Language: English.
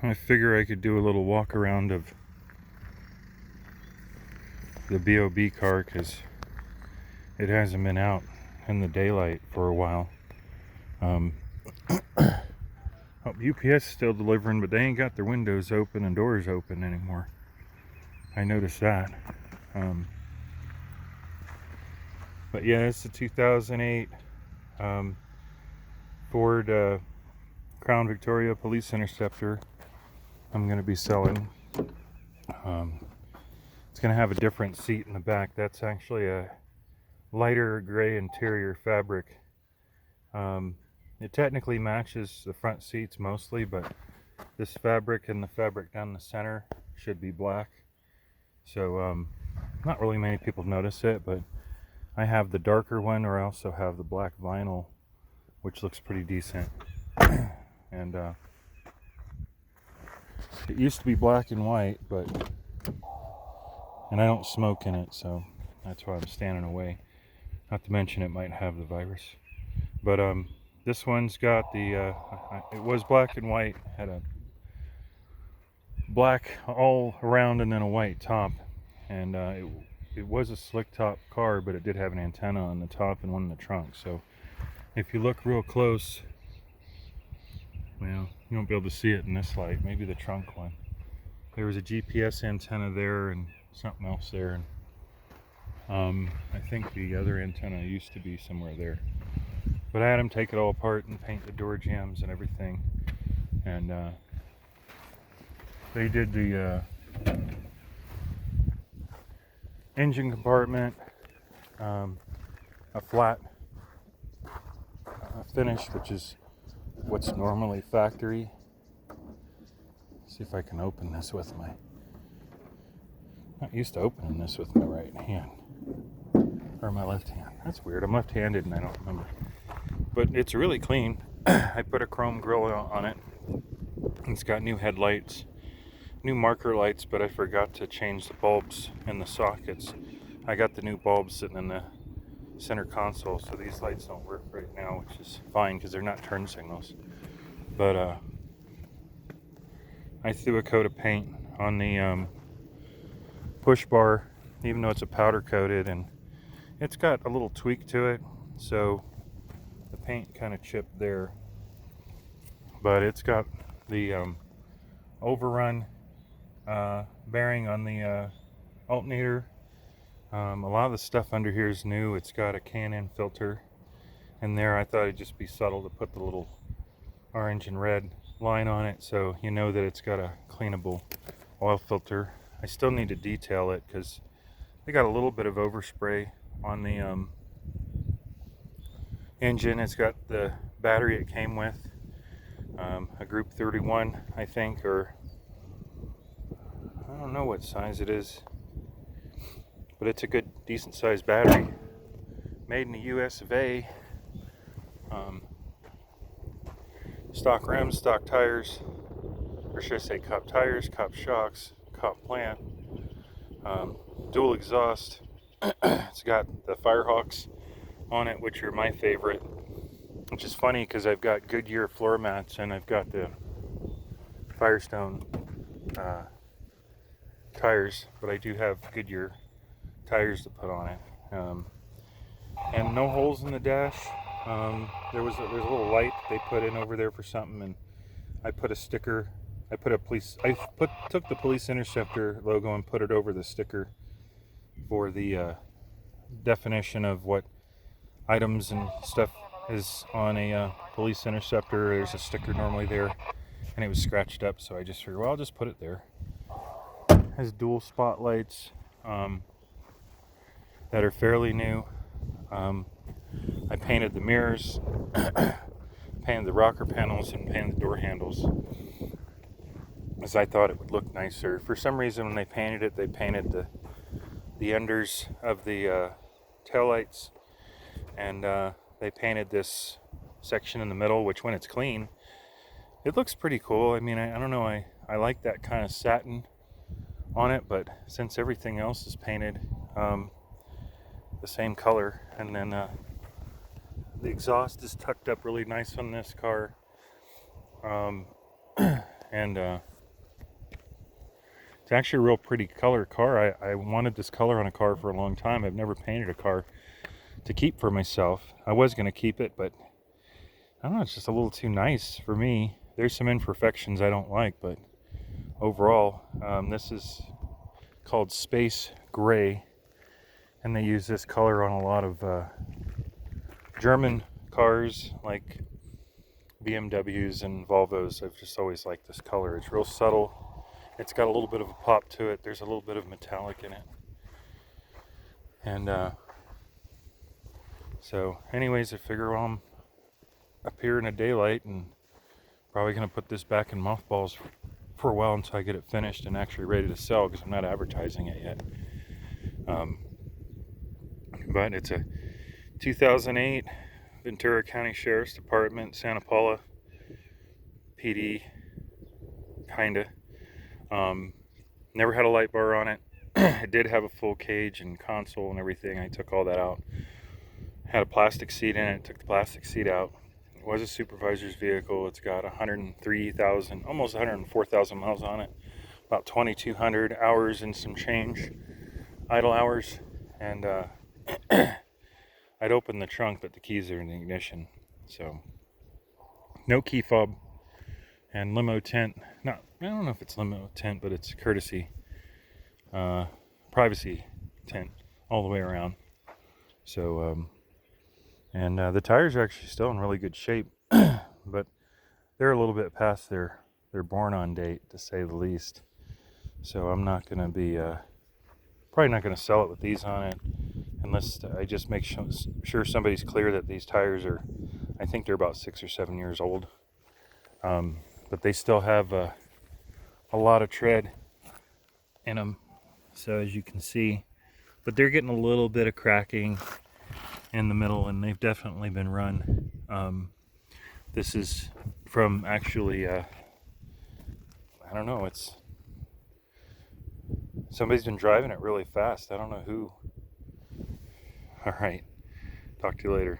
I figure I could do a little walk around of the BOB car because it hasn't been out in the daylight for a while. UPS still delivering, but they ain't got their windows open and doors open anymore. I noticed that. But yeah, it's a 2008 Ford Crown Victoria Police Interceptor I'm going to be selling. It's going to have a different seat in the back. That's actually a lighter gray interior fabric. It technically matches the front seats mostly, but this fabric and the fabric down the center should be black. So not really many people notice it, but I have the darker one, or I also have the black vinyl, which looks pretty decent. And it used to be black and white, and I don't smoke in it, so that's why I'm standing away. Not to mention it might have the virus. But this one's got the it was black and white, had a black all around and then a white top, and it was a slick top car, but it did have an antenna on the top and one in the trunk. So if you look real close, well, you won't be able to see it in this light. Maybe the trunk one. There was a GPS antenna there and something else there, and I think the other antenna used to be somewhere there. But I had them take it all apart and paint the door jambs and everything, and they did the engine compartment, a flat finish, which is what's normally factory. See if I can open this with my, not used to opening this with my right hand, or my left hand. That's weird, I'm left-handed and I don't remember. But it's really clean. I put a chrome grille on it. It's got new headlights, new marker lights, but I forgot to change the bulbs in the sockets. I got the new bulbs sitting in the center console, so these lights don't work right now, which is fine because they're not turn signals. But I threw a coat of paint on the push bar, even though it's a powder coated, and it's got a little tweak to it, so the paint kind of chipped there. But it's got the overrun bearing on the alternator. A lot of the stuff under here is new. It's got a K&N filter in there. I thought it'd just be subtle to put the little orange and red line on it, so you know that it's got a cleanable oil filter. I still need to detail it because they got a little bit of overspray on the engine. It's got the battery it came with, a group 31 I think, or I don't know what size it is, but it's a good decent sized battery, made in the US of A. Stock rims, stock tires, or should I say cop tires, cop shocks, cop plant, dual exhaust. It's got the Firehawks on it, which are my favorite, which is funny because I've got Goodyear floor mats and I've got the Firestone tires, but I do have Goodyear tires to put on it. And no holes in the dash. There's a little light they put in over there for something, and I put a sticker. Took the police interceptor logo and put it over the sticker for the definition of what items and stuff is on a police interceptor. There's a sticker normally there, and it was scratched up, so I just figured, well, I'll just put it there. It has dual spotlights that are fairly new. I painted the mirrors, painted the rocker panels, and painted the door handles, as I thought it would look nicer. For some reason, when they painted it, they painted the enders of the taillights, and they painted this section in the middle, which when it's clean, it looks pretty cool. I mean, I don't know, I like that kind of satin on it, but since everything else is painted the same color, and then the exhaust is tucked up really nice on this car, and It's actually a real pretty color car. I wanted this color on a car for a long time. I've never painted a car to keep for myself. I was going to keep it, but I don't know, it's just a little too nice for me. There's some imperfections I don't like, but overall, this is called Space Gray, and they use this color on a lot of German cars like BMWs and Volvos. I've just always liked this color. It's real subtle. It's got a little bit of a pop to it. There's a little bit of metallic in it. And so anyways, I figure, well, I'm up here in the daylight and probably going to put this back in mothballs for a while until I get it finished and actually ready to sell, because I'm not advertising it yet. But it's a 2008 Ventura County Sheriff's Department, Santa Paula PD, kinda. Never had a light bar on it. It did have a full cage and console and everything. I took all that out. Had a plastic seat in it. Took the plastic seat out. It was a supervisor's vehicle. It's got 103,000, almost 104,000 miles on it. About 2,200 hours and some change, idle hours. And I'd open the trunk, but the keys are in the ignition. So no key fob. And limo tent. I don't know if it's limo tent, but it's courtesy privacy tent all the way around. So and the tires are actually still in really good shape, but they're a little bit past their born on date, to say the least. So I'm not going to be probably not going to sell it with these on it unless I just make sure somebody's clear that these tires are, I think they're about 6 or 7 years old. But they still have a lot of tread in them, so as you can see, but they're getting a little bit of cracking in the middle, and they've definitely been run. This is from actually I don't know, it's somebody's been driving it really fast. I don't know who. All right, talk to you later.